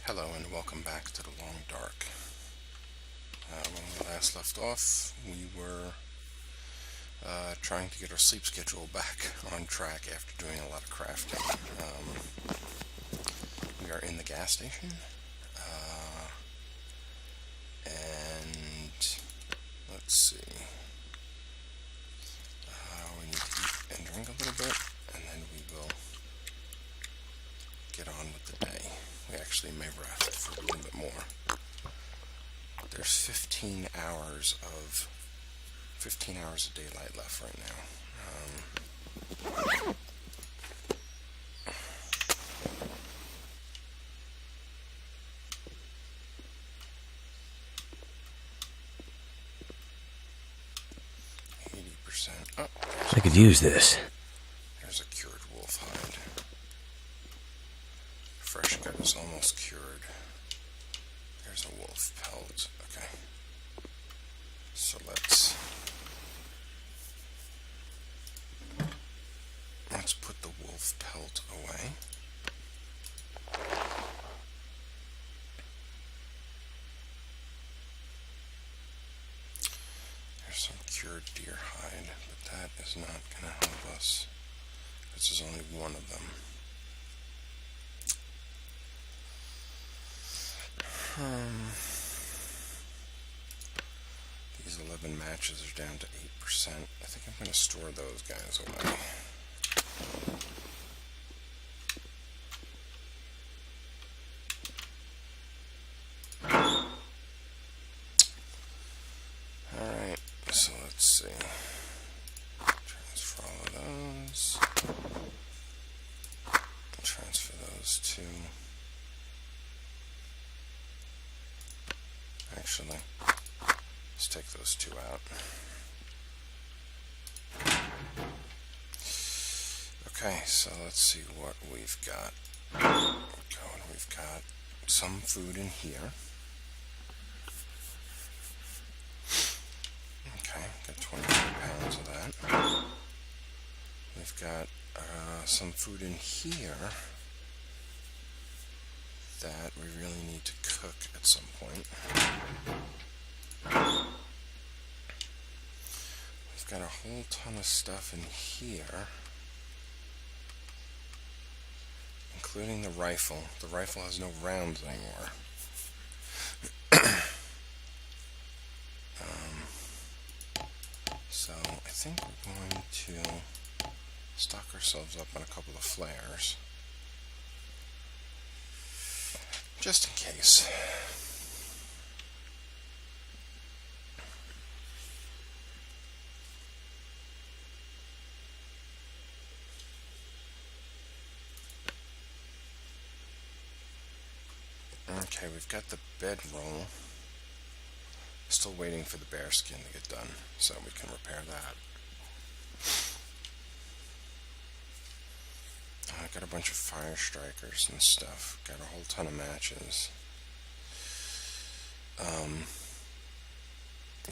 Hello and welcome back to the Long Dark. When we last left off, we were trying to get our sleep schedule back on track after doing a lot of crafting. We are in the gas station, and let's see. We need to eat and drink a little bit, and then we will get on with the day. We actually may rest for a little bit more. There's 15 hours of daylight left right now. 80%. Oh, I could use this. there's a cured wolf hide. Fresh gut is almost cured. There's a wolf pelt. Okay. So let's put the wolf pelt away. There's some cured deer hide, but that is not going to help us. This is only one of them. These 11 matches are down to 8%. I think I'm going to store those guys away. Alright, so let's see. Transfer all of those. Transfer those two. Actually, let's take those two out. Okay, so let's see what we've got. We've got some food in here. Okay, got 22 pounds of that. We've got some food in here that we really need to cook at some point. We've got a whole ton of stuff in here, including the rifle. The rifle has no rounds anymore. So I think we're going to stock ourselves up on a couple of flares, just in case. Okay, we've got the bedroll. Still waiting for the bear skin to get done so we can repair that. I got a bunch of fire strikers and stuff. Got a whole ton of matches.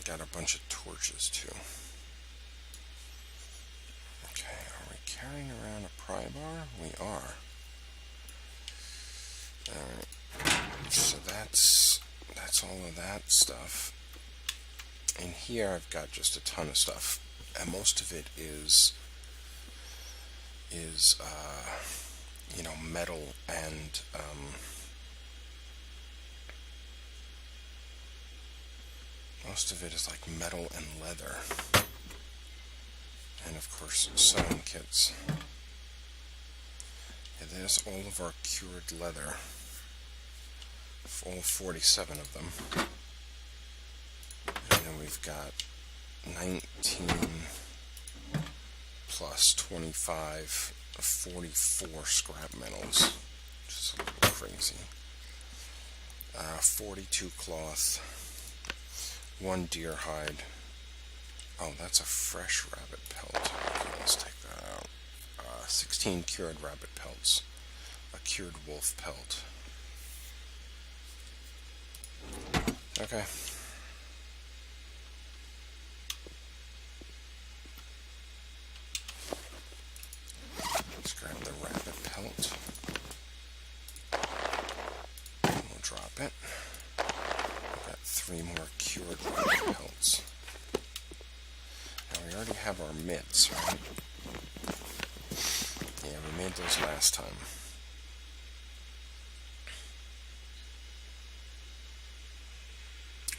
Got a bunch of torches too. Okay, are we carrying around a pry bar? We are. Alright, so that's all of that stuff. In here I've got just a ton of stuff, and most of it is metal and most of it is like metal and leather, and of course sewing kits. Yeah, there's all of our cured leather, all 47 of them. And then we've got 19 plus 25, 44 scrap metals, which is a little crazy. 42 cloth, 1 deer hide. Oh, that's a fresh rabbit pelt. Okay, let's take that out. 16 cured rabbit pelts, a cured wolf pelt. Okay. Let's grab the rabbit pelt. rabbit. We've got 3 more cured rabbit pelts. Now we already have our mitts, right? Yeah, we made those last time.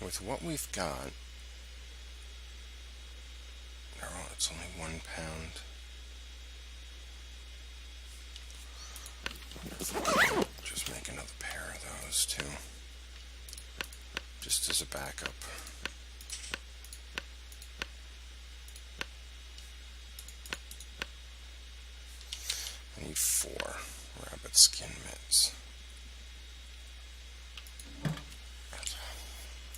With what we've got, oh, it's only 1 pound. Just make another pair of those too, just as a backup. I need 4 rabbit skin mitts.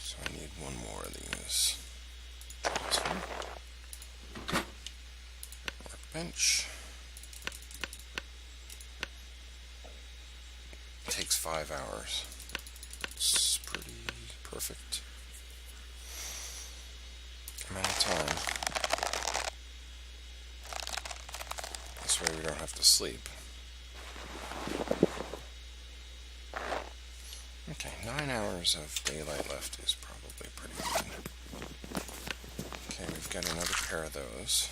So I need 1 more of these. This one. Workbench. Takes 5 hours. It's pretty perfect amount of time. This way we don't have to sleep. Okay, 9 hours of daylight left is probably pretty good. Okay, we've got another pair of those.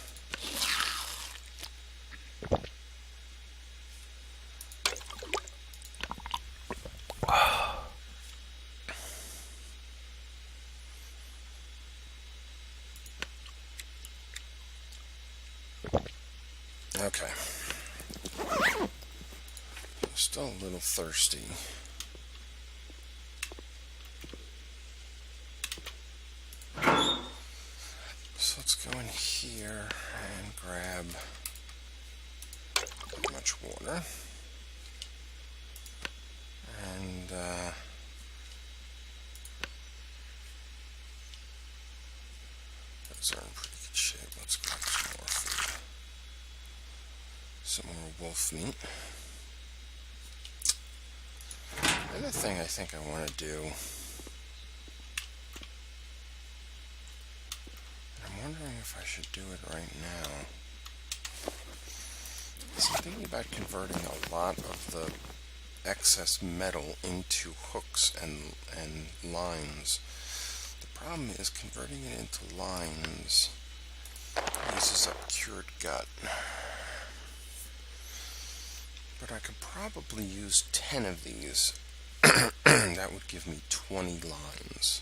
Okay. Still a little thirsty. So let's go in here and grab not much water. And those are in pretty good shape. Let's grab some more food. Some more wolf meat. The other thing I think I want to do, I'm wondering if I should do it right now, is I'm thinking about converting a lot of the excess metal into hooks and lines. The problem is converting it into lines uses up cured gut. But I could probably use 10 of these. That would give me 20 lines.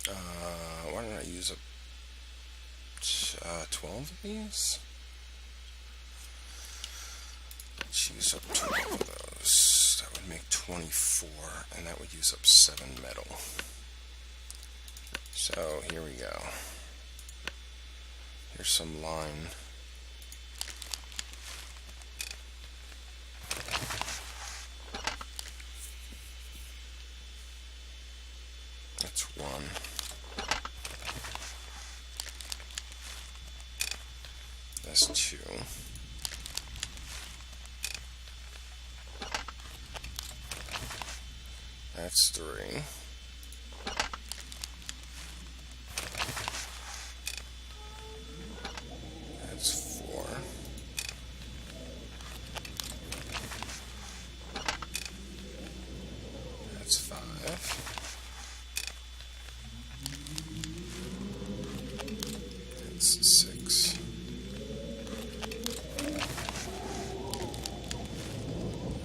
Why don't I use 12 of these? Let's use up 12 of those. That would make 24, and that would use up 7 metal. So here we go. Here's some line. That's 1. That's 2. That's 3. That's 4. That's 5. That's 6.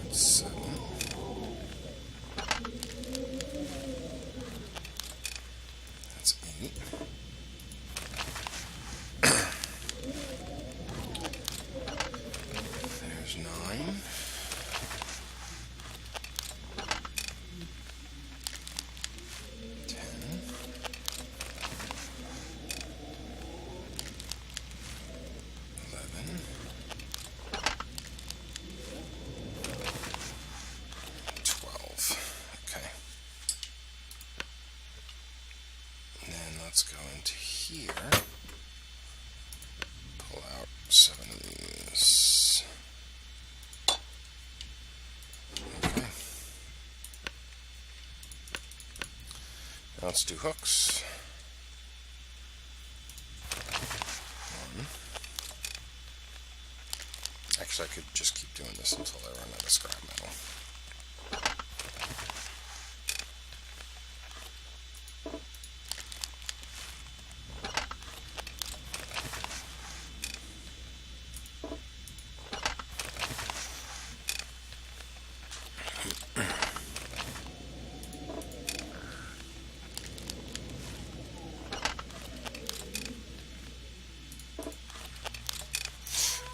That's 7. That's 8. There's 9. 10. 11. 12. Okay. And then let's go into here. Pull out 7 of these. Okay. Now let's do hooks. 1, course, I could just keep doing this until I run out of scrap metal.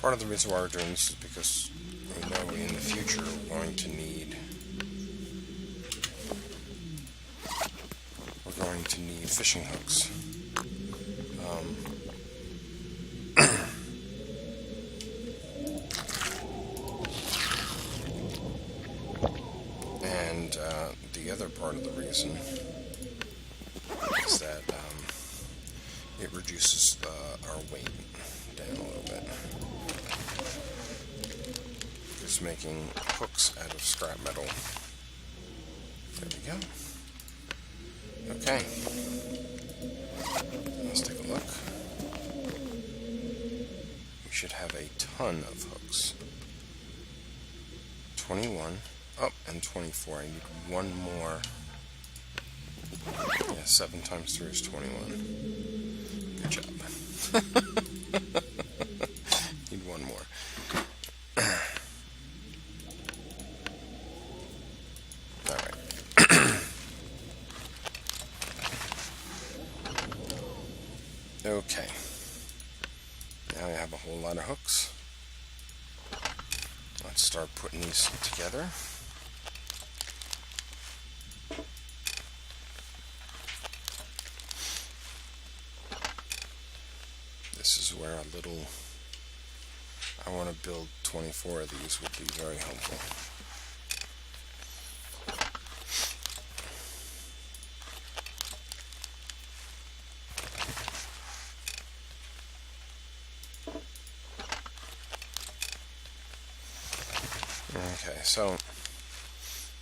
Part of the reason why we're doing this is because we know in the future we're going to need fishing hooks. And the other part of the reason is that it reduces our weight down a little bit. Just making hooks out of scrap metal. There we go. Okay. Let's take a look. We should have a ton of hooks. 21. Oh, and 24. I need one more. Yeah, 7 times 3 is 21. Good job. Need one more. Alright. Okay. Now I have a whole lot of hooks. Let's start putting these together. This is where I want to build 24 of these would be very helpful. Okay, so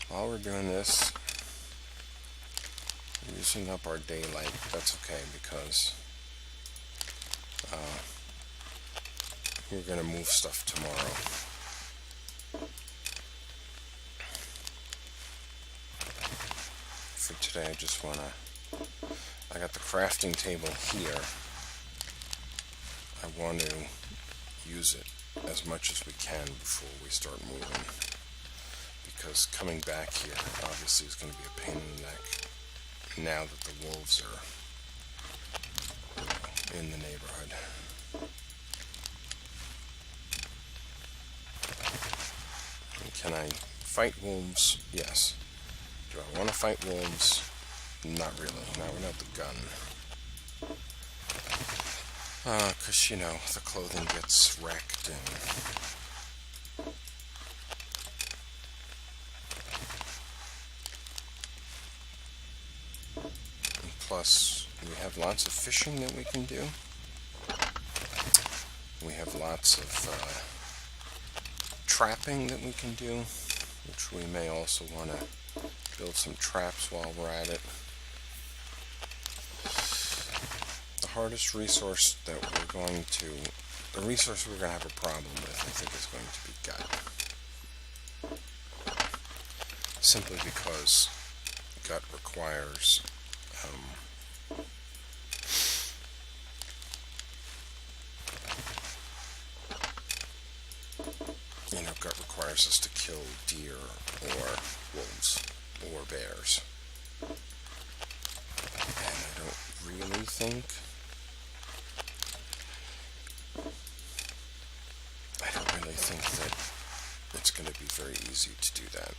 while we're doing this, using up our daylight, that's okay because we're going to move stuff tomorrow. For today, I just want to... I got the crafting table here. I want to use it as much as we can before we start moving. Because coming back here, obviously, is going to be a pain in the neck now that the wolves are in the neighborhood. Can I fight wolves? Yes. Do I want to fight wolves? Not really. Not without the gun. Because, you know, the clothing gets wrecked and... Plus, we have lots of fishing that we can do. We have lots of trapping that we can do, which we may also want to build some traps while we're at it. The hardest resource that the resource we're going to have a problem with, I think, is going to be gut. Simply because gut requires gut requires us to kill deer or wolves or bears. And I don't really think that it's going to be very easy to do that.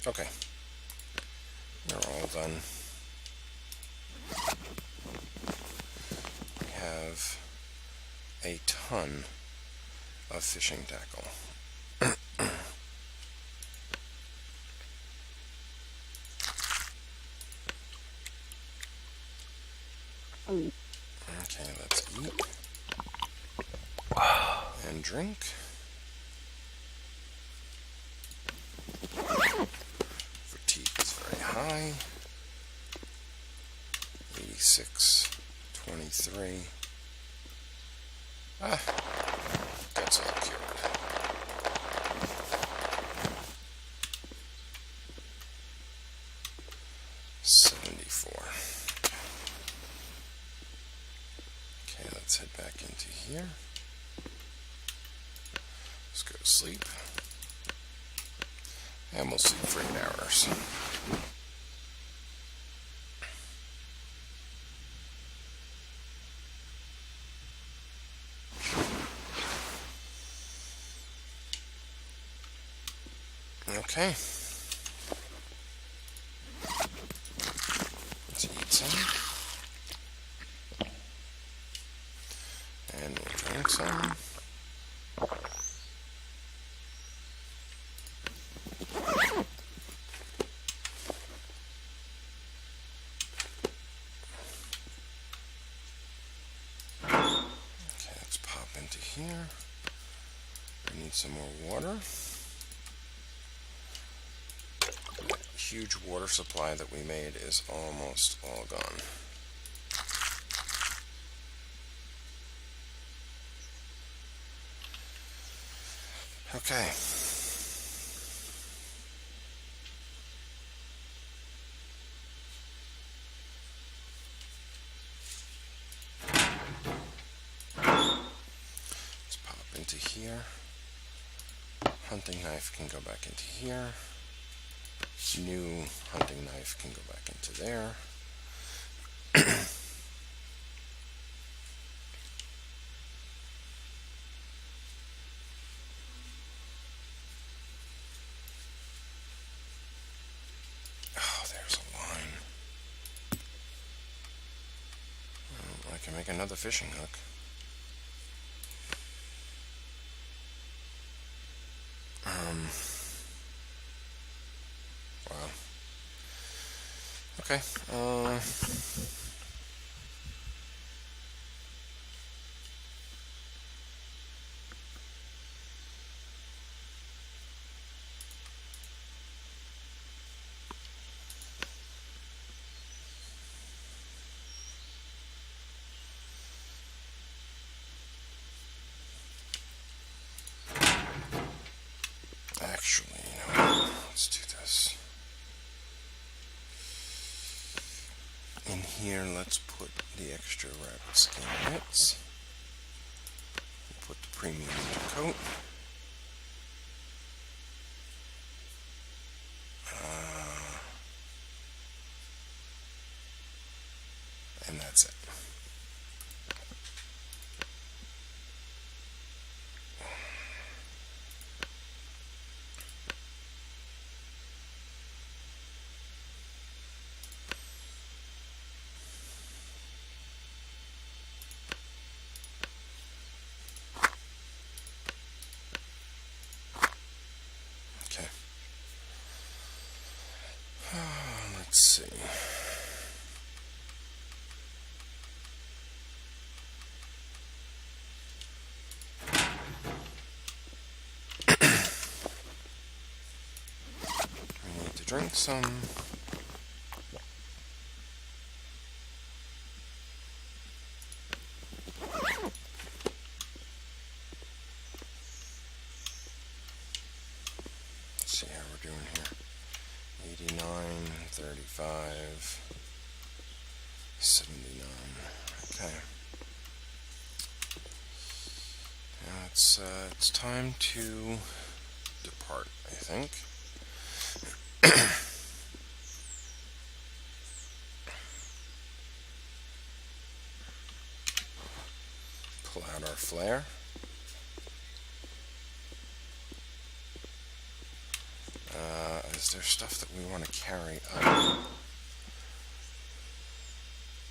Okay. They're all done. We have a ton of fishing tackle. Okay, let's eat and drink. Fatigue is very high. 86, 23. Got let's head back into here. Let's go to sleep. And we'll sleep for 8 hours. Okay. Let's eat some. And we'll drink some. Okay, let's pop into here. We need some more water. That huge water supply that we made is almost all gone. Okay. Let's pop into here. Hunting knife can go back into here. New hunting knife can go back into there. Oh, there's a line. I can make another fishing hook. Wow. Okay. Actually, you know what? Let's do this. In here, let's put the extra rabbit skin mitts. We'll put the premium coat. And that's it. Okay. Let's see. We need to drink some. Let's see how we're doing here. 89, 35, 79. Okay. Now it's time to depart, I think. Pull out our flare. Is there stuff that we want to carry up?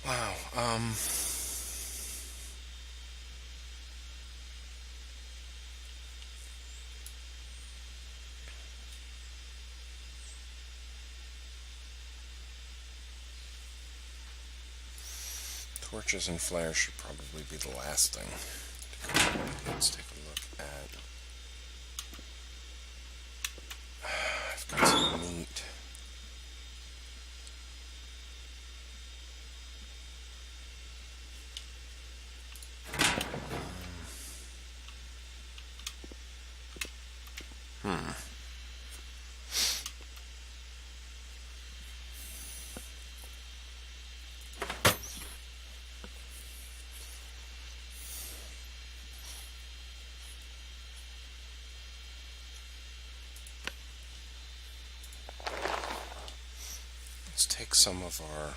Wow, torches and flares should probably be the last thing. Let's take a look at... I've got some meat. take some of our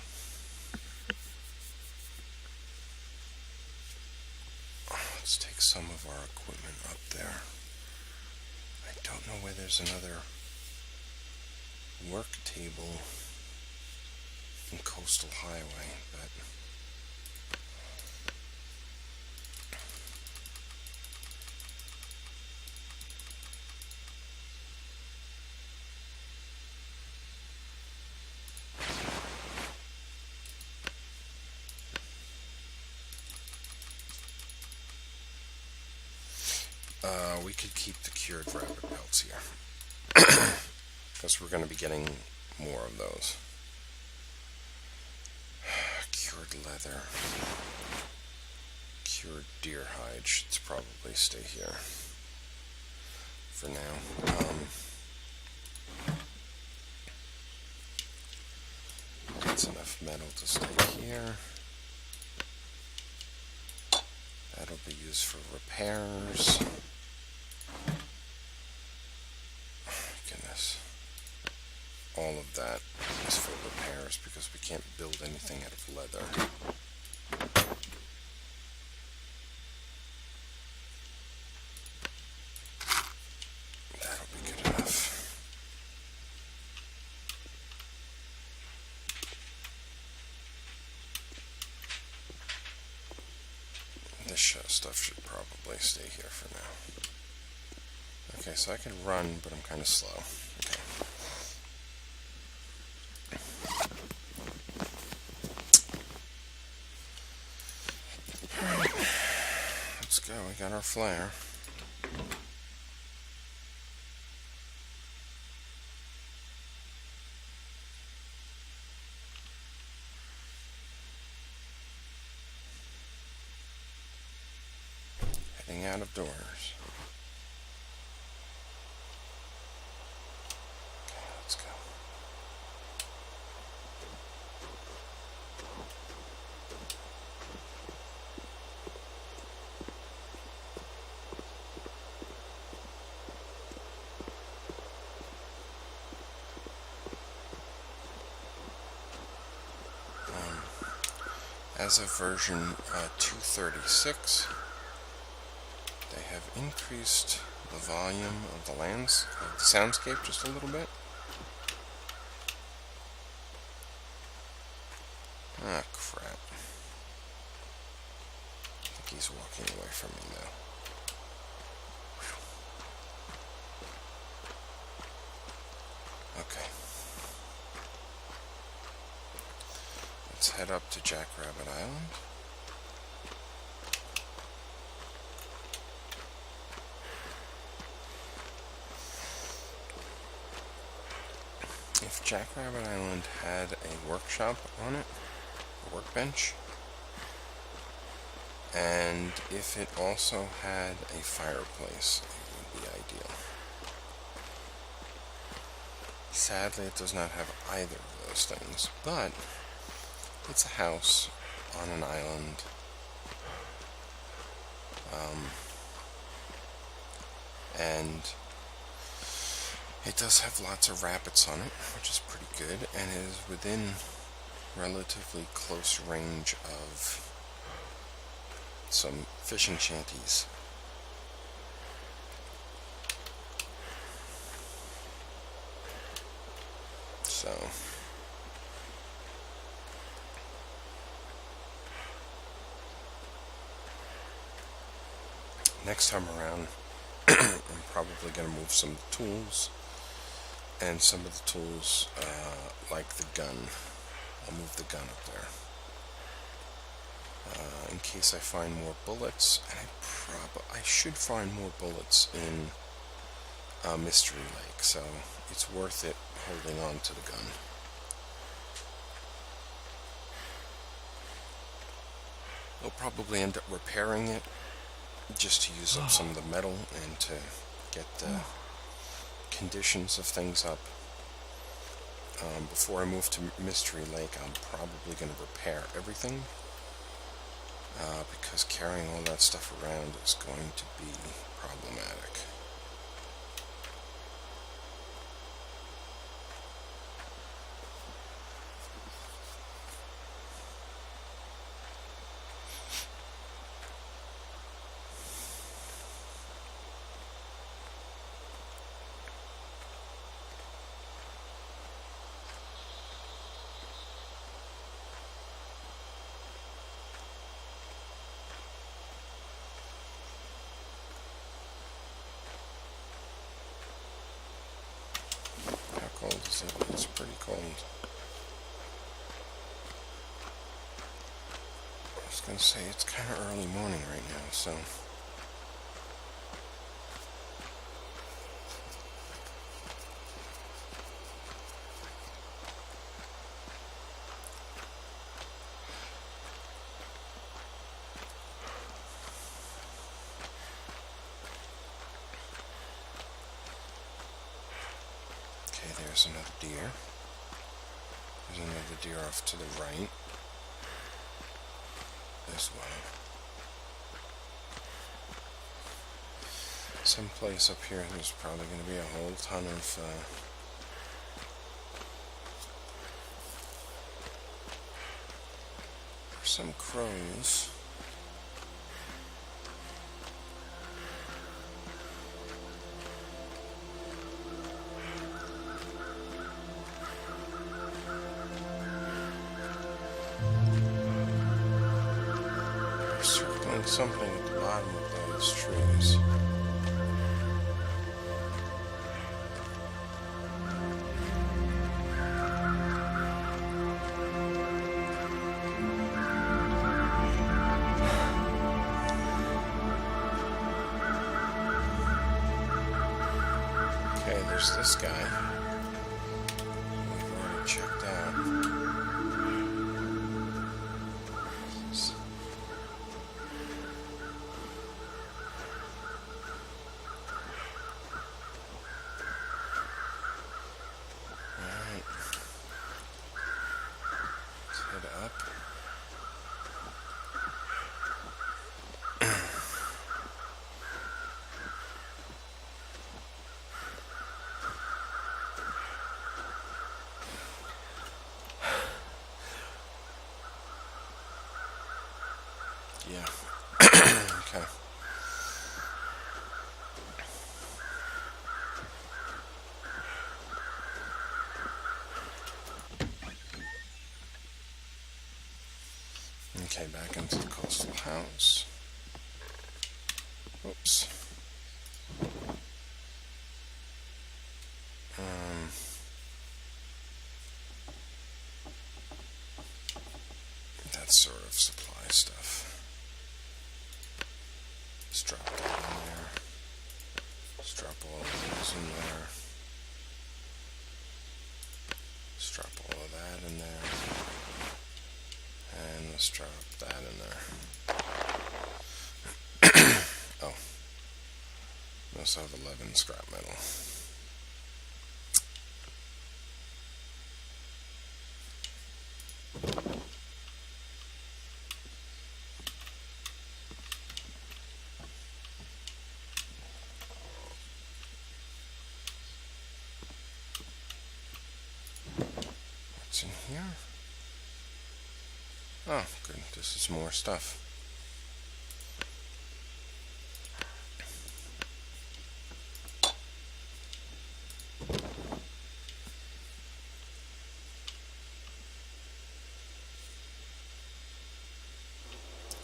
equipment up there. I don't know where there's another work table in Coastal Highway, but we could keep the cured rabbit pelts here because we're going to be getting more of those. Cured leather, cured deer hide should probably stay here for now. That's enough metal to stay here. That'll be used for repairs. Goodness. All of that is for repairs because we can't build anything out of leather. That'll be good enough. This stuff should probably stay here for now. Okay, so I can run, but I'm kind of slow. Okay. Alright, let's go. We got our flare. Heading out of doors. Let's go. As of version 236, they have increased the volume of the soundscape just a little bit. Ah, crap. I think he's walking away from me now. Okay. Let's head up to Jackrabbit Island. If Jackrabbit Island had a workshop on it, a workbench, and if it also had a fireplace, it would be ideal. Sadly, it does not have either of those things, but it's a house on an island. And it does have lots of rabbits on it, which is pretty good, and it is within relatively close range of some fishing shanties. So next time around, I'm probably going to move some of the tools, and some of the tools, like the gun, I'll move the gun up there, in case I find more bullets, and I should find more bullets in Mystery Lake, so it's worth it holding on to the gun. I'll probably end up repairing it just to use up some of the metal and to get the conditions of things up. Before I move to Mystery Lake, I'm probably going to repair everything, because carrying all that stuff around is going to be problematic. It's pretty cold. I was gonna say it's kind of early morning right now, so. Okay, there's another deer. There's another deer off to the right. This way. Someplace up here there's probably going to be a whole ton of some crows. They're circling something at the bottom of those trees. Okay, there's this guy. We've already checked out. Alright. Let's head up. Yeah. Okay. Okay, back into the coastal house. Oops. That sort of supply stuff. Let's drop that in there. Let's drop all of these in there. Let's drop all of that in there. And let's drop that in there. Oh. We also have 11 scrap metal. What's in here? Oh, good. This is more stuff.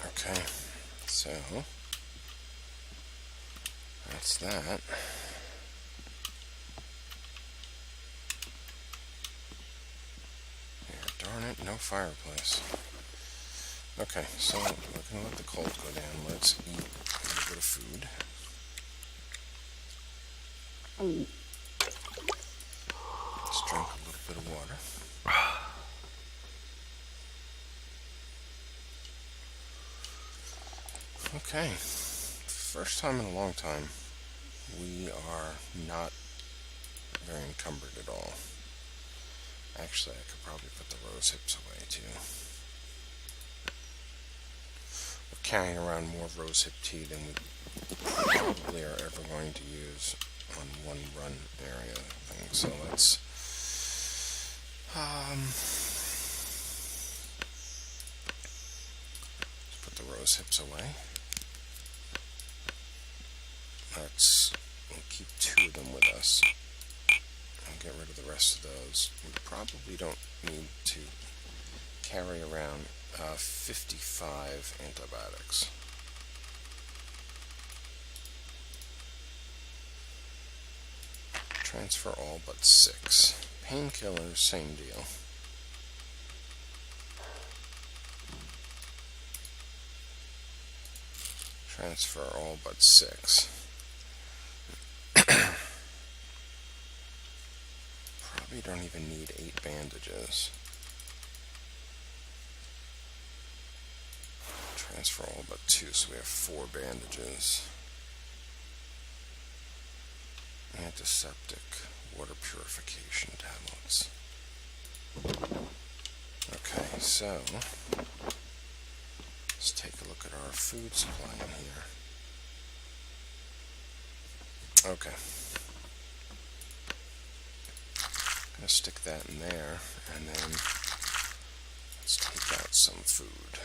Okay, so that's that. Darn it, no fireplace. Okay, so we're going to let the cold go down. Let's eat a little bit of food. Let's drink a little bit of water. Okay, first time in a long time, we are not very encumbered at all. Actually, I could probably put the rose hips away too. We're carrying around more rose hip tea than we probably are ever going to use on one run area thing. So let's put the rose hips away. We'll keep 2 of them with us. And get rid of the rest of those. We probably don't need to carry around 55 antibiotics. Transfer all but 6. Painkillers, same deal. Transfer all but 6. Probably don't even need 8 bandages. Transfer all but 2, so we have 4 bandages. Antiseptic, water purification tablets. Okay, so let's take a look at our food supply in here. Okay. I'm gonna stick that in there, and then let's take out some food.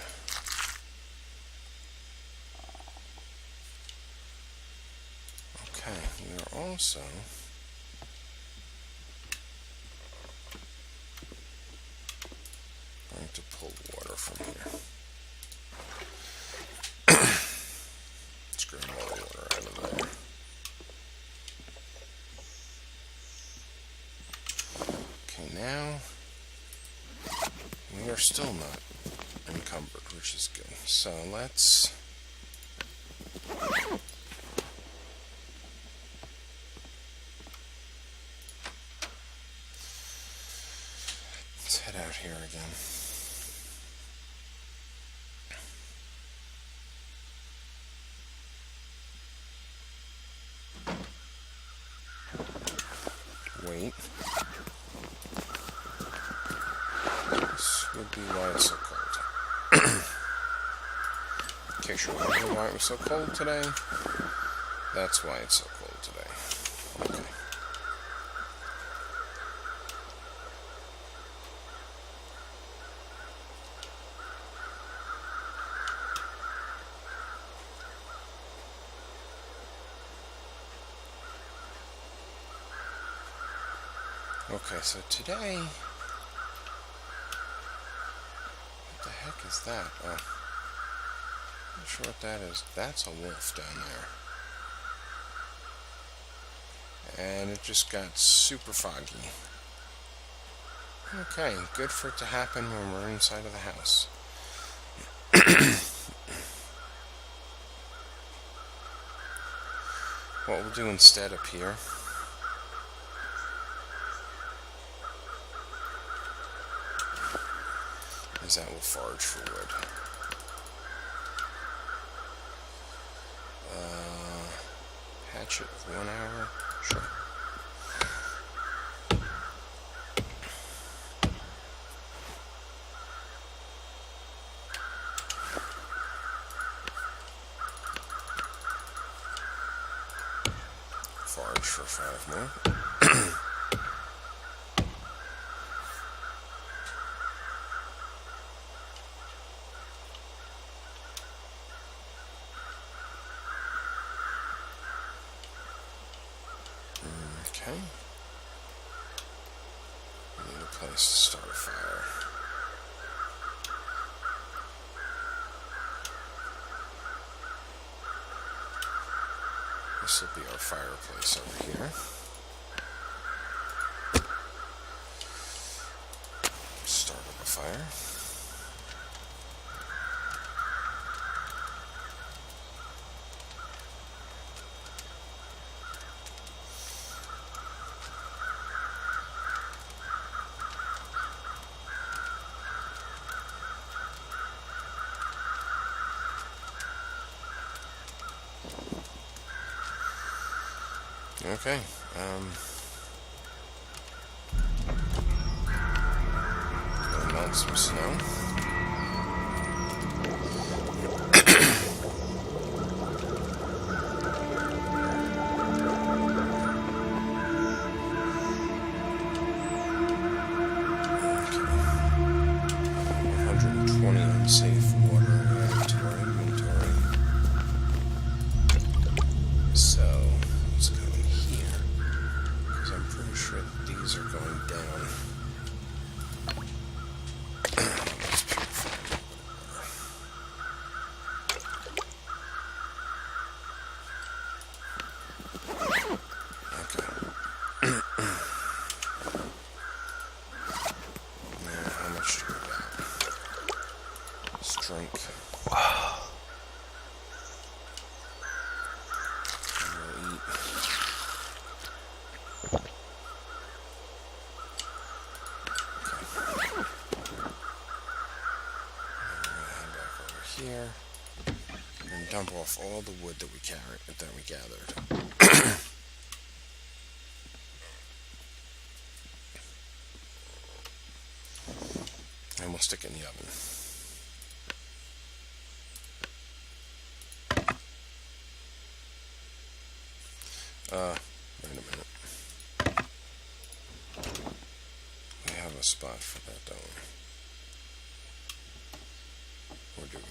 Okay, we are also going to pull water from here. Let's grab more water out of there. Okay, now we are still not encumbered, which is good. So let's head out here again. Wait. This would be why it's so cold. In case you're wondering why it was so cold today, that's why it's so cold today. Okay. Okay, so today, what the heck is that? Oh, not sure what that is. That's a wolf down there. And it just got super foggy. Okay, good for it to happen when we're inside of the house. What we'll do instead up here is that we'll forage for wood. Hatchet of 1 hour? Sure. Forage for 5 more. Okay. We need a place to start a fire. This will be our fireplace over here. Start up a fire. Okay, gonna melt some snow. Okay. 120 unsafe water added to our inventory. So let's go in here, because I'm pretty sure that these are going down. Let's dump off all the wood that we gathered. And we'll stick it in the oven. Wait a minute. We have a spot for that, don't we? Or do we?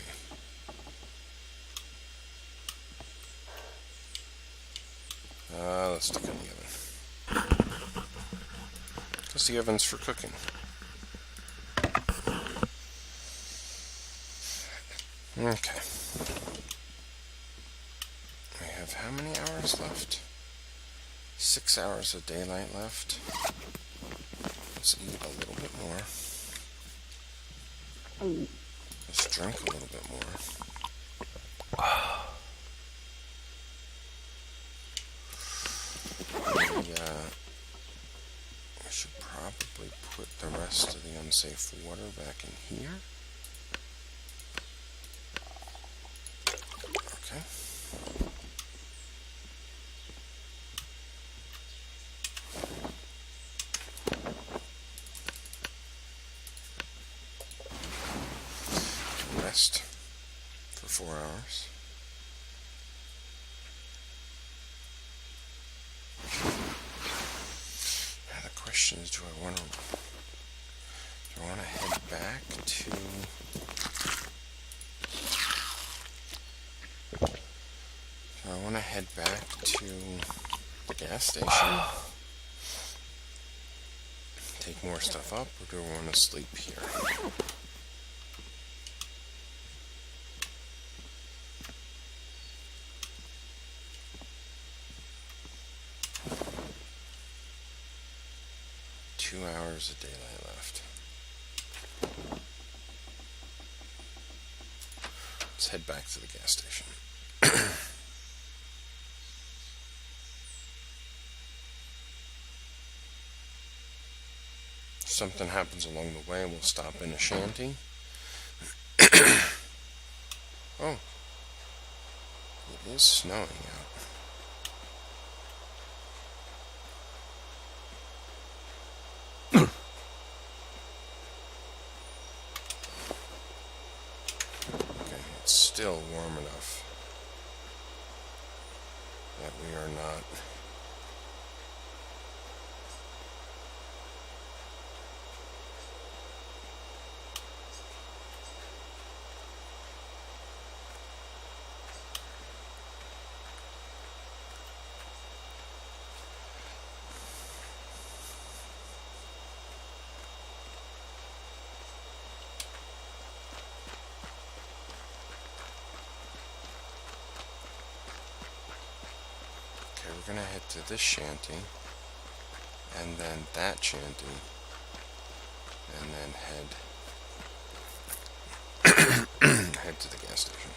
Let's stick it in the oven. Because the oven's for cooking. Okay. We have how many hours left? 6 hours of daylight left. Let's eat a little bit more. Let's drink a little bit more. We should probably put the rest of the unsafe water back in here. Okay. Rest for 4 hours. Now the question is, do I want to head back to the gas station? Take more stuff up, or do I want to sleep here? Hours of daylight left. Let's head back to the gas station. If something happens along the way, we'll stop in a shanty. Oh, it is snowing out. Still warm enough that we are not We're going to head to this shanty, and then that shanty, and then head to the gas station.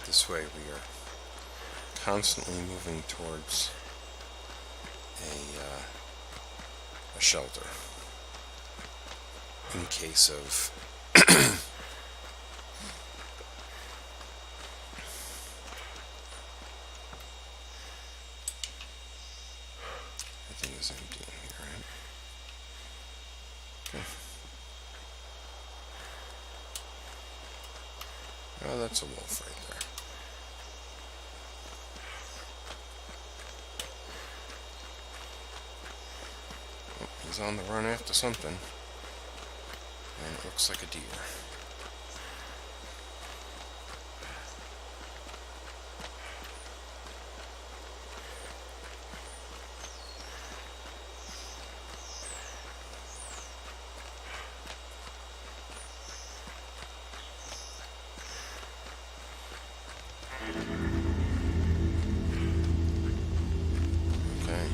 This way we are constantly moving towards a shelter. In case of everything is empty in here, right? Okay. Oh, that's a wolf right there. Oh, he's on the run after something. And it looks like a deer. Okay.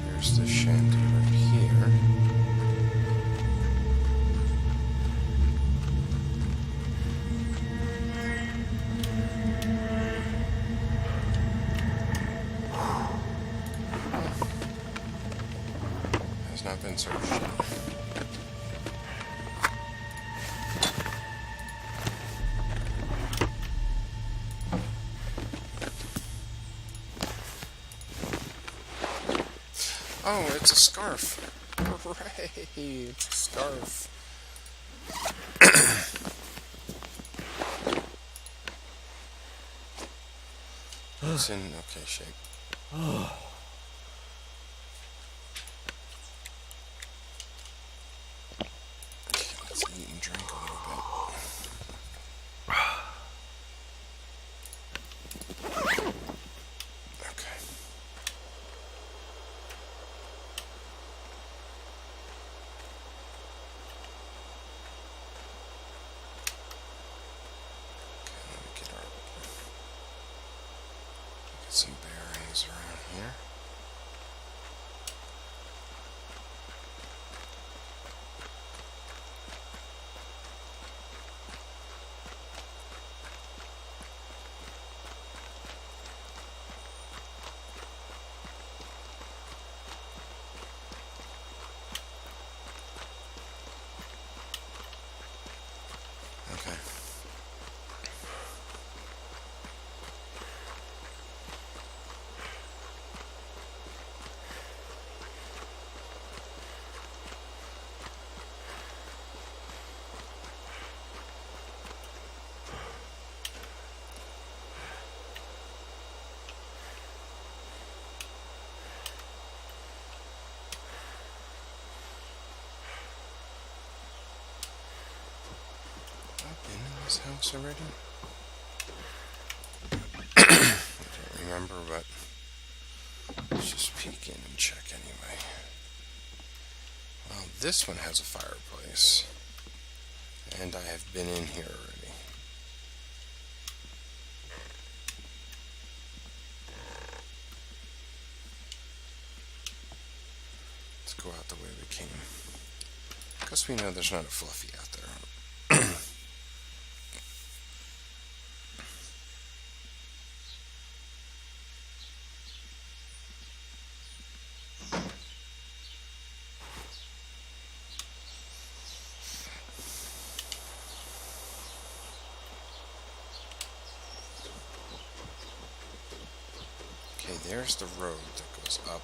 Here's the shanty right here. Insert shit. Oh, it's a scarf. Hooray! It's a scarf. It's in okay shape. Let's eat and drink a little bit. Okay. Let me get some bearings around here. Okay. I've been in this house already? I don't remember, but let's just peek in and check anyway. Well, this one has a fireplace, and I have been in here already. Let's go out the way we came, because we know there's not a Fluffy out there. Okay, there's the road that goes up.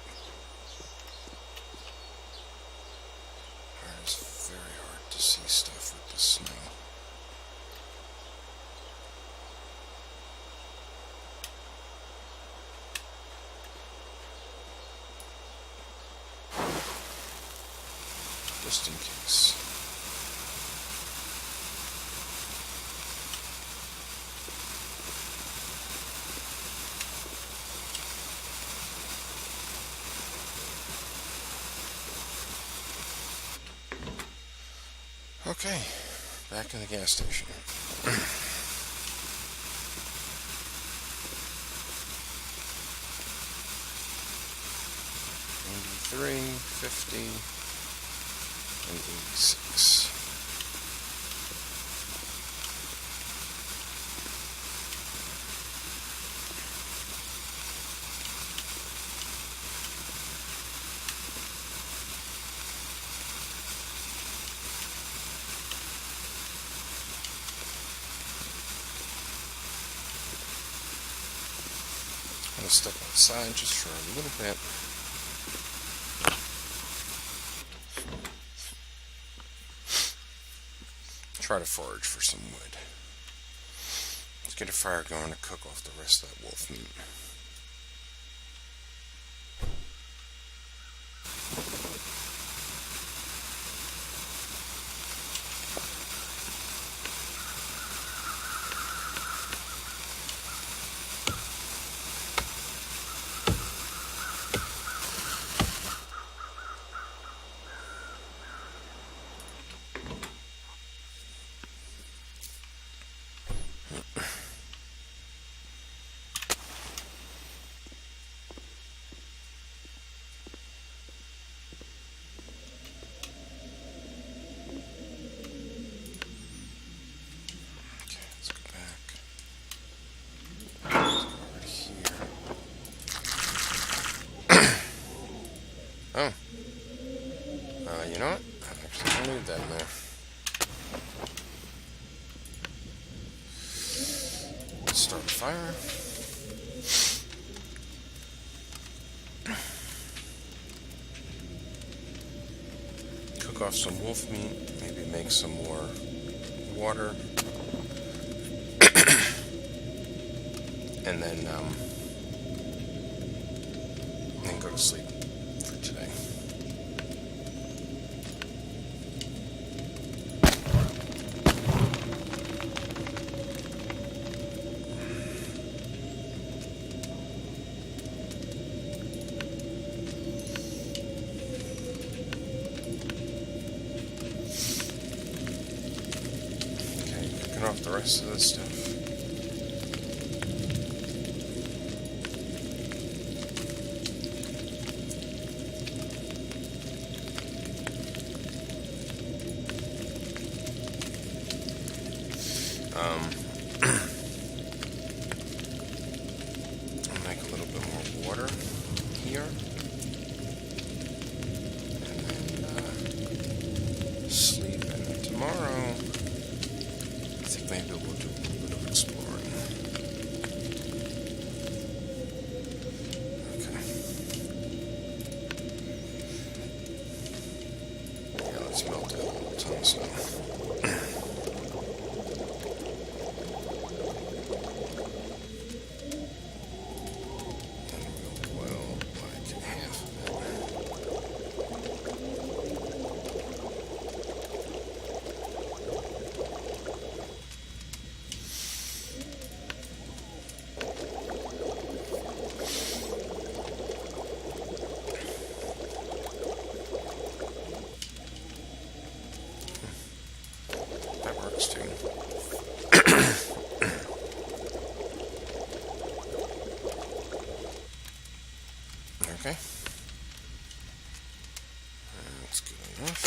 It's very hard to see stuff with the snow. Just in case. Okay, back in the gas station. 93, 50, and 86. I'm going to step outside just for a little bit. Try to forage for some wood. Let's get a fire going to cook off the rest of that wolf meat. Oh. You know what? Actually, I don't need that in there. Let's start a fire. Cook off some wolf meat. Maybe make some more water. And then go to sleep for today. Okay, cooking off the rest of this stuff. I'll make a little bit more water here, and then sleep. And then tomorrow, I think maybe we'll do a little bit of exploring. Okay. Yeah, let's melt that little ton of snow. That works too. Okay. That's good enough.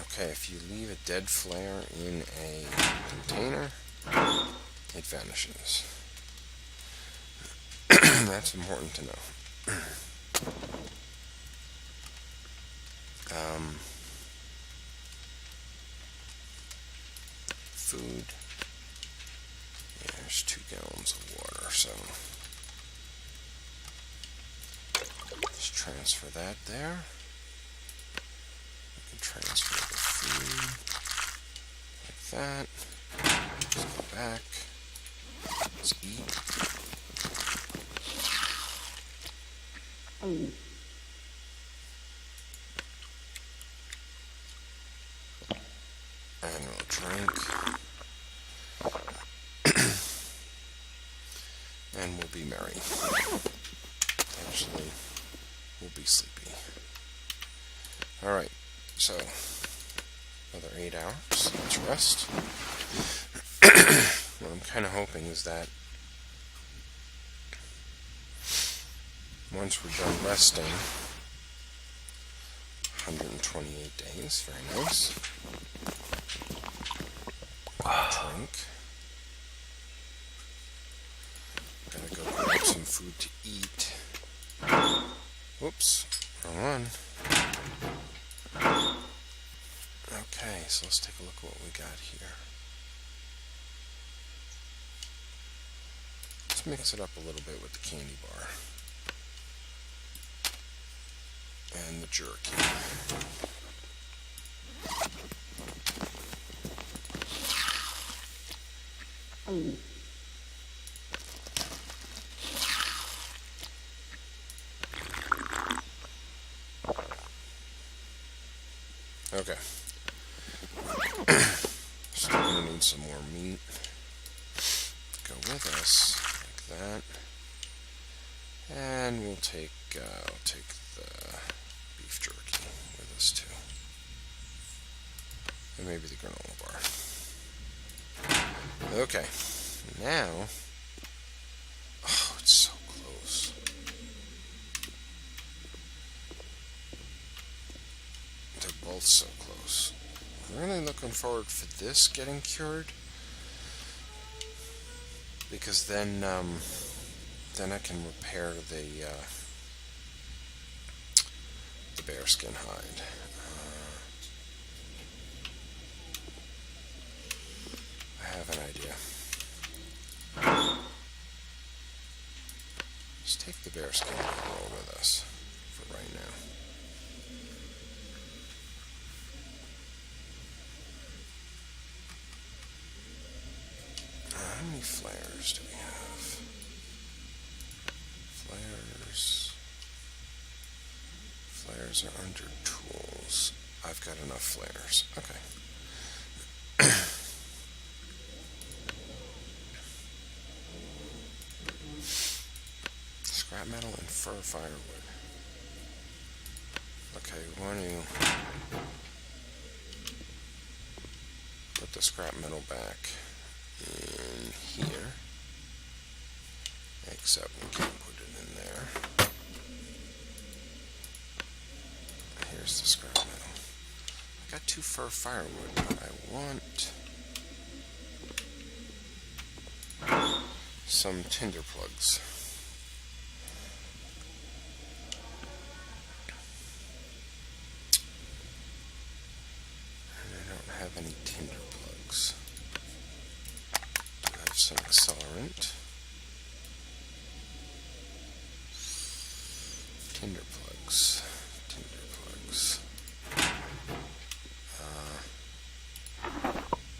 Okay, if you leave a dead flare in a container, it vanishes. That's important to know. Food. Yeah, there's 2 gallons of water, so let's transfer that there. We can transfer the food like that. Let's go back. Let's eat. And we'll drink. And we'll be merry. Actually, we'll be sleepy. Alright, so another 8 hours. Let's rest. What I'm kind of hoping is that once we're done resting, 128 days, very nice. Drink. Gotta go grab some food to eat. Whoops, wrong one. Okay, so let's take a look at what we got here. Let's mix it up a little bit with the candy bar. And the jerky. Okay. Still gonna need some more meat. Go with us like that. And we'll take I'll take the beef jerky with us too. And maybe the granola bar. Okay. Now, oh, it's so close. They're both so close. I'm really looking forward for this getting cured, because then I can repair the the bearskin hide. I have an idea. Let's take the bearskin bedroll with us for right now. How many flares do we have? Flares are under tools. I've got enough flares. Okay. Scrap metal and fir firewood. Okay, we want to put the scrap metal back in here, except we can't put it in there. Here's the scrap metal. I got 2 fir firewood, but I want some tinder plugs. And I don't have any tinder plugs. Do I have some accelerant? Tinder plugs.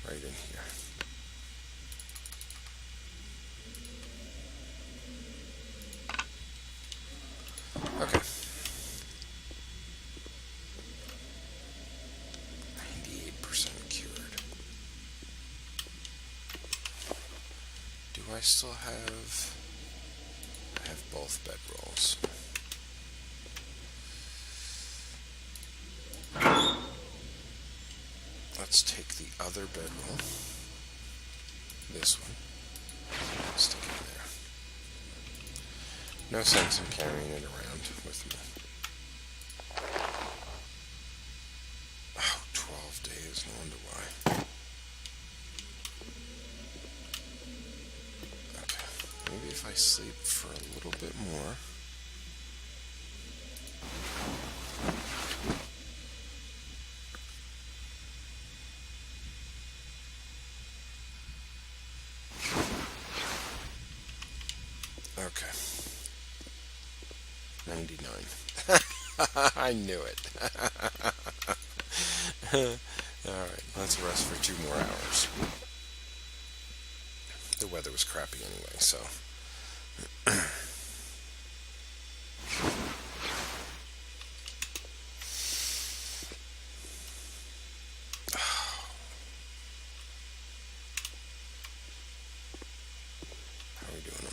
Right in here. Okay. 98% cured. Do I still have... I have both bedrolls. Let's take the other bedroll, this one, stick it in there. No sense in carrying it around with me. Oh, 12 days, no wonder why. Okay, maybe if I sleep for a little bit more. Okay. 99. I knew it. Alright, let's rest for 2 more hours. The weather was crappy anyway, so...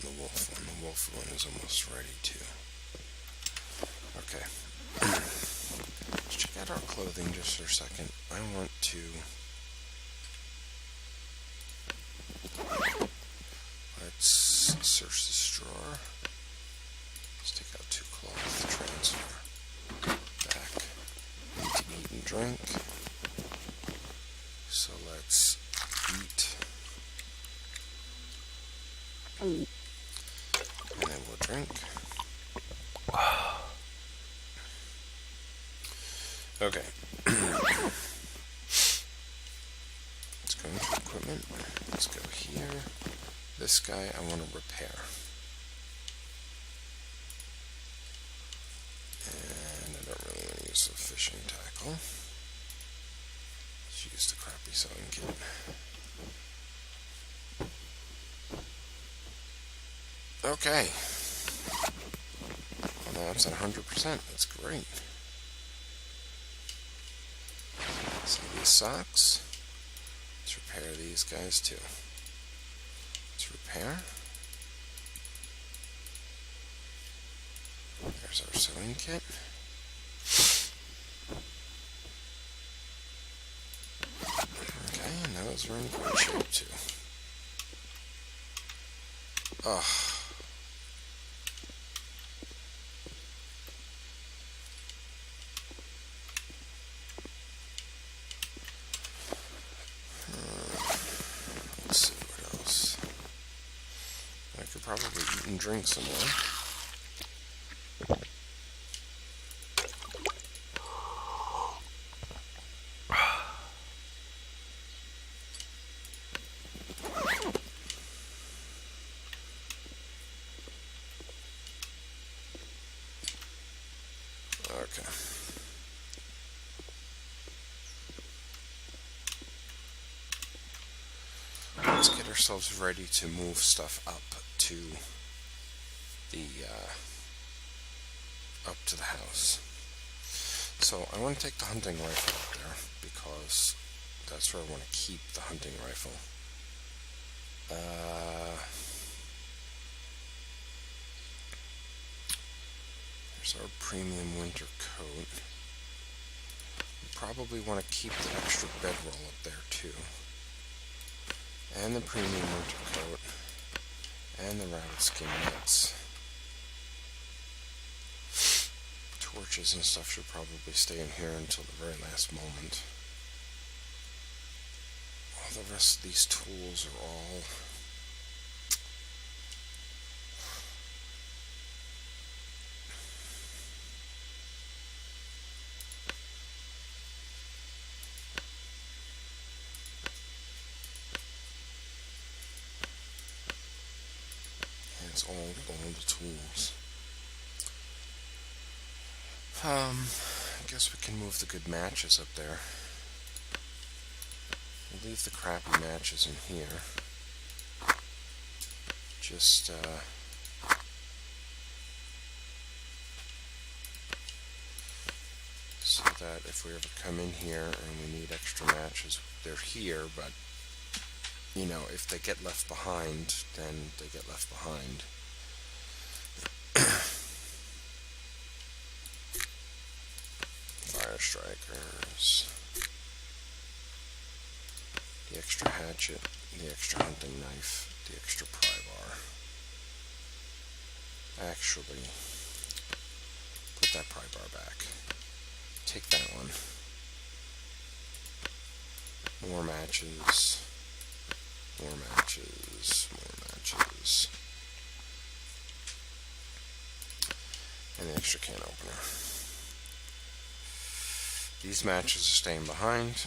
The wolf one is almost ready too. Okay. Let's check out our clothing just for a second. I want to... Let's search this drawer. Let's take out 2 cloth, transfer. Back. Need to eat and drink. So let's eat. And then we'll drink. Okay. Let's go into equipment. Let's go here. This guy I want to repair. And I don't really want to use the fishing tackle. Let's use the crappy sewing kit. Okay. Well, now it's at 100%. That's great. So these socks. Let's repair these guys too. Let's repair. There's our sewing kit. Okay, and those are in good shape too. Oh. Let's see what else. I could probably eat and drink some more. ourselves ready to move stuff up to the house. So I want to take the hunting rifle up there because that's where I want to keep the hunting rifle. There's our premium winter coat. We probably want to keep the extra bedroll up there too. And the premium winter coat. And the rabbit skin nets. Torches and stuff should probably stay in here until the very last moment. All the rest of these tools are all all the tools. I guess we can move the good matches up there. We'll leave the crappy matches in here. Just so that if we ever come in here and we need extra matches, they're here, but you know, if they get left behind, then they get left behind. Fire strikers. The extra hatchet, the extra hunting knife, the extra pry bar. Actually, put that pry bar back. Take that one. More matches. More matches. More matches. And the extra can opener. These matches are staying behind.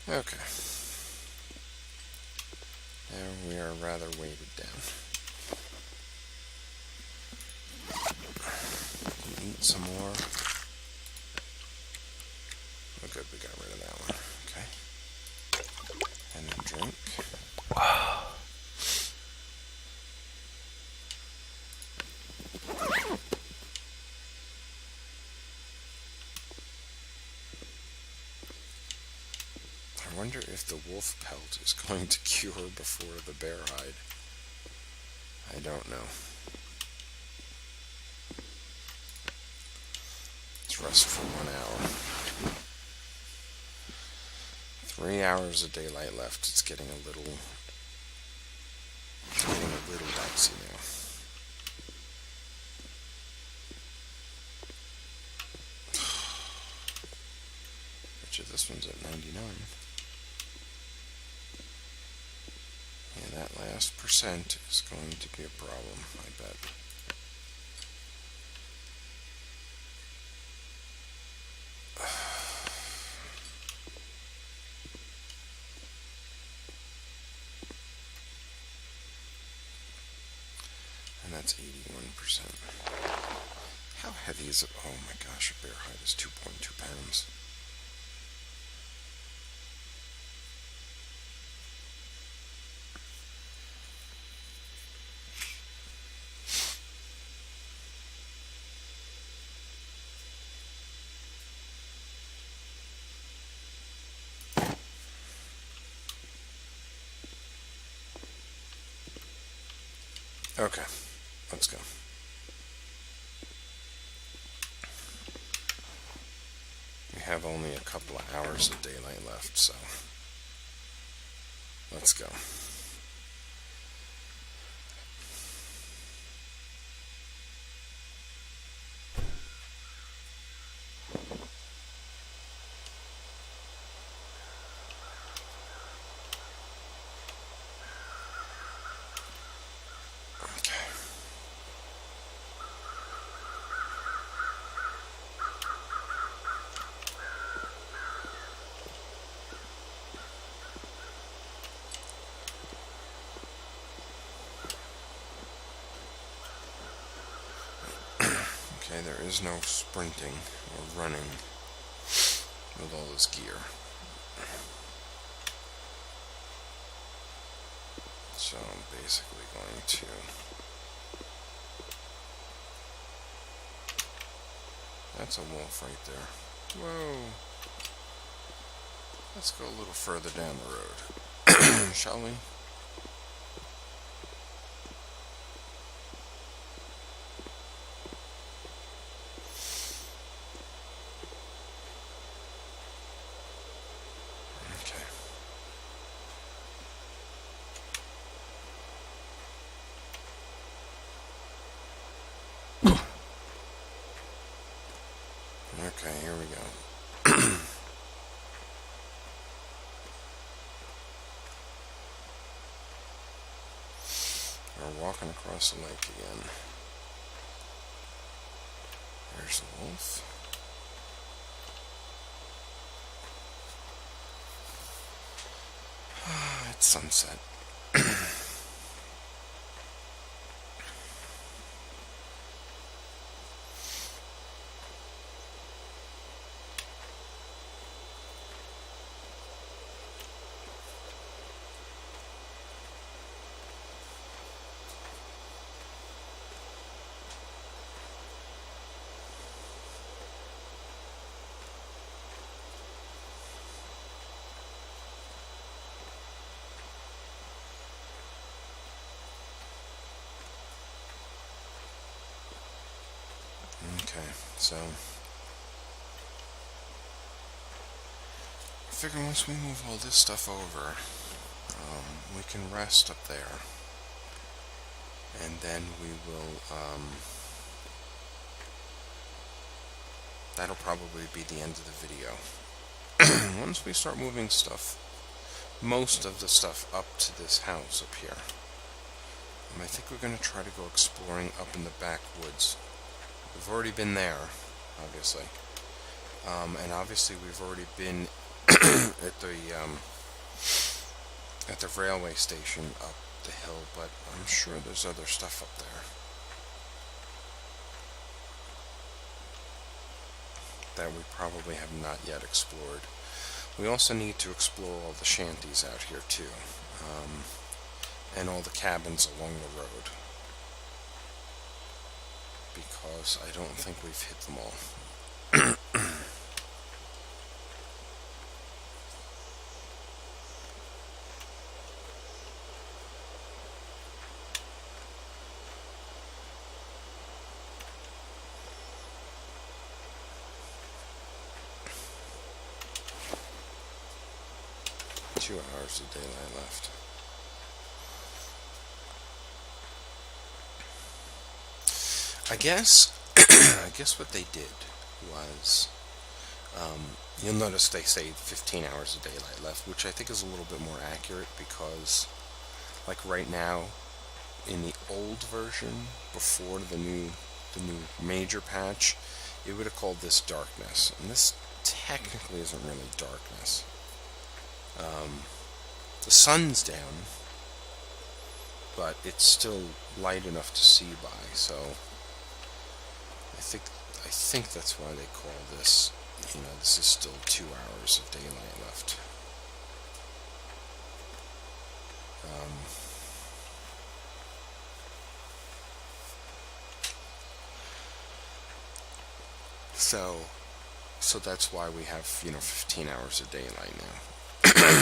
Okay. There we are rather weighted down. Eat some more. Oh good, we got rid of that one. Okay. And then drink. I wonder if the wolf pelt is going to cure before the bear hide. I don't know. Let's rest for 1 hour. 3 hours of daylight left. It's getting a little dicey now. Bet you this one's at 99. Yeah, that last percent is going to be a problem, I bet. And that's 81%. How heavy is it? Oh my gosh, a bear hide is 2.2 pounds. Okay, let's go. We have only a couple of hours of daylight left, so let's go. Okay, there is no sprinting or running. with all this gear. So I'm basically going to that's a wolf right there. Whoa. Let's go a little further down the road, shall we? Okay, here we go. We're walking across the lake again. There's the wolf. It's sunset. Okay, so I figure once we move all this stuff over, we can rest up there, and then we will, that'll probably be the end of the video. Once we start moving stuff, most of the stuff up to this house up here, I think we're going to try to go exploring up in the backwoods. We've already been there, obviously, and obviously we've already been at the railway station up the hill, but I'm sure there's other stuff up there that we probably have not yet explored. We also need to explore all the shanties out here too, and all the cabins along the road, because I don't think we've hit them all. 2 hours of daylight left. I guess what they did was, you'll notice they say 15 hours of daylight left, which I think is a little bit more accurate, because like right now in the old version before the new major patch, it would have called this darkness, and this technically isn't really darkness. The sun's down, but it's still light enough to see by, so I think that's why they call this, this is still 2 hours of daylight left. So that's why we have, 15 hours of daylight now.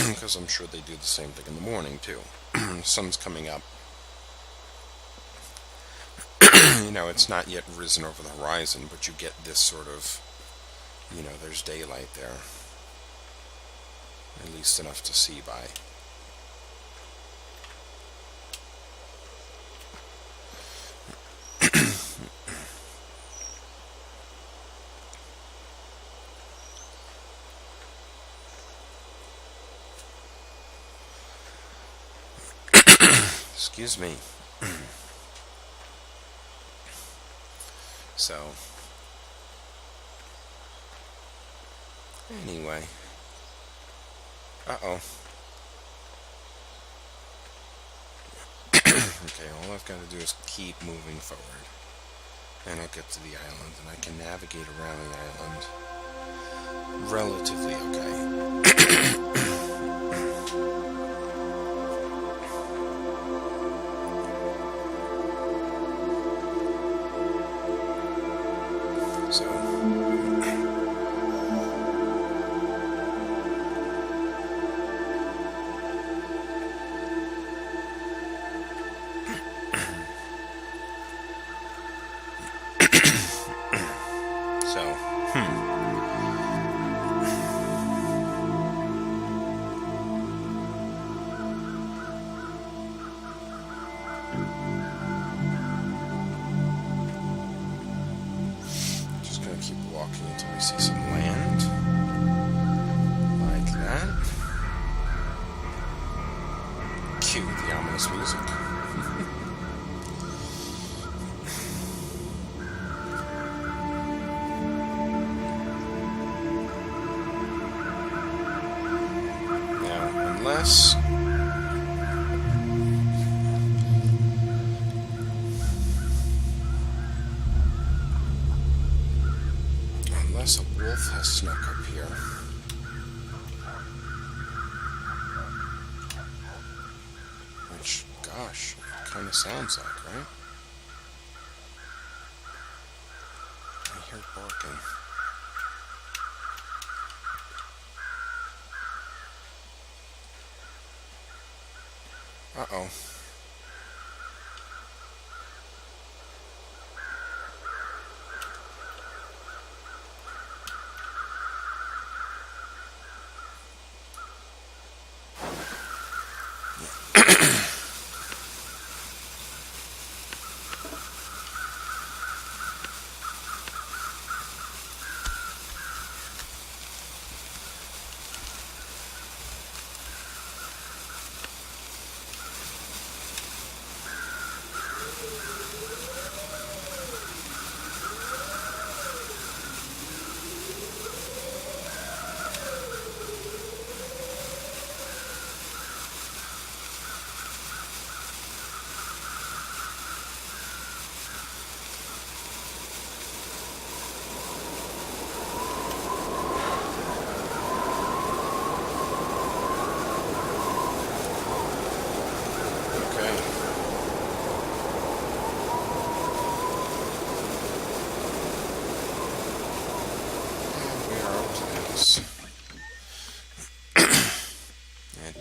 Because I'm sure they do the same thing in the morning too. The sun's coming up. It's not yet risen over the horizon, but you get this sort of, there's daylight there. At least enough to see by. Excuse me. So, anyway. Uh-oh. Okay, all I've got to do is keep moving forward. And I'll get to the island, and I can navigate around the island relatively okay. So, just gonna keep walking until we see some land. Like that. Cue the ominous music. Now, unless a wolf has snuck up here. Which, gosh, it kind of sounds like, right? I hear barking. Uh-oh.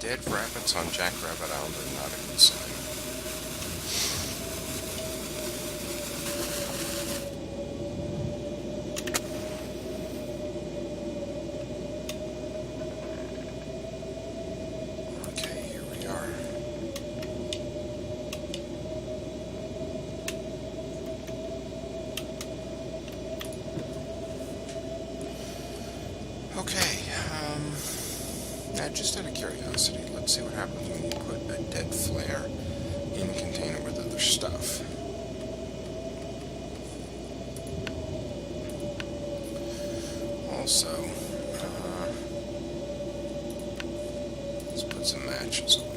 Dead rabbits on Jackrabbit Island are not a good sign. Okay, here we are. Okay, now just out of curiosity, let's see what happens when you put a dead flare in a container with other stuff. Also, let's put some matches away.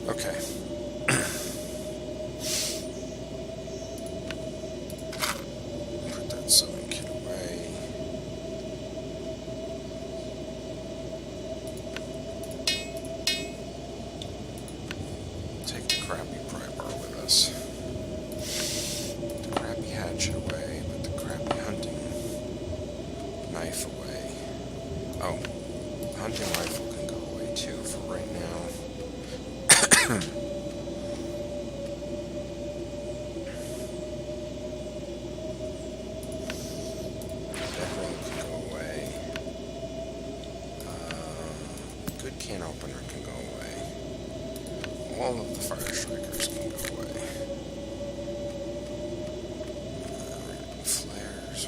Okay. Put that sewing kit away. Take the crappy pry bar with us. The crappy hatchet away, but the crappy hunting knife away. Oh, the hunting rifle can go away too for right now. Good can opener can go away. All of the fire strikers can go away. Flares.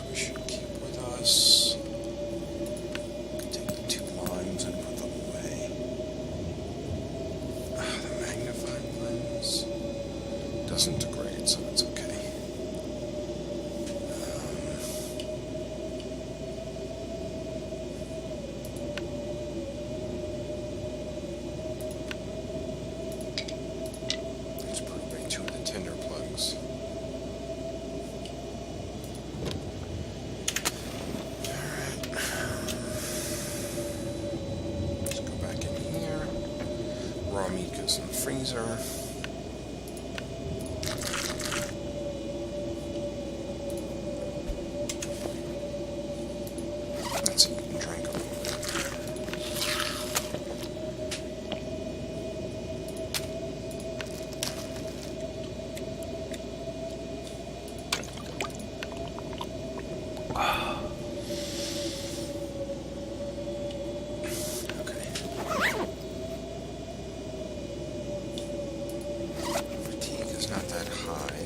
freezer. Let's eat and drink a little bit.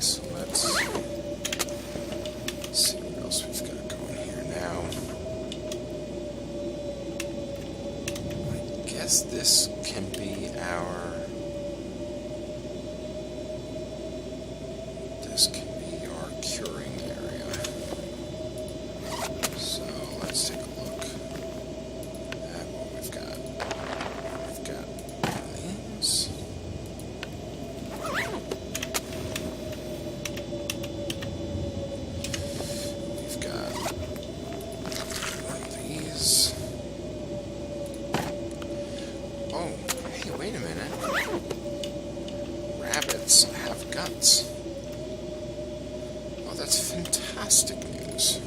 So let's see what else we've got going here now. I guess this can be our curing area. So let's take a look at what we've got. We've got these. Oh, hey, wait a minute. Rabbits have guts. Oh, that's fantastic news.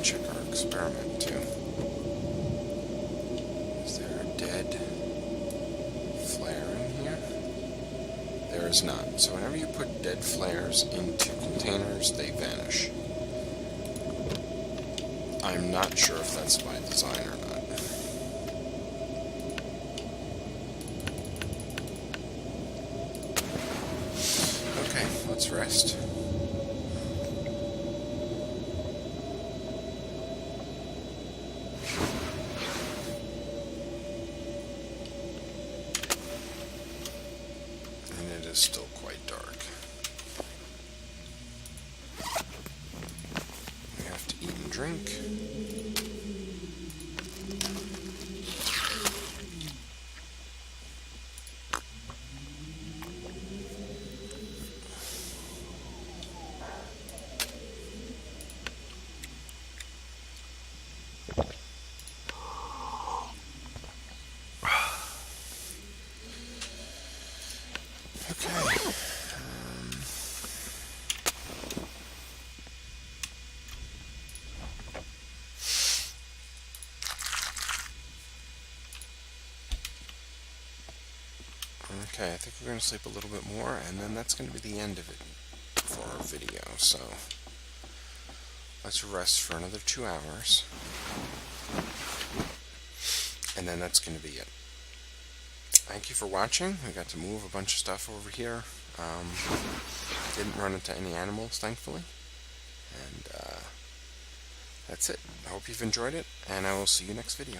Check our experiment too. Is there a dead flare in here? There is not. So whenever you put dead flares into containers, they vanish. I'm not sure if that's by design or not. Okay, let's rest. It is still quite dark. We have to eat and drink. Okay, I think we're going to sleep a little bit more, and then that's going to be the end of it for our video. So let's rest for another 2 hours, and then that's going to be it. Thank you for watching. We got to move a bunch of stuff over here. Didn't run into any animals, thankfully. And that's it. I hope you've enjoyed it, and I will see you next video.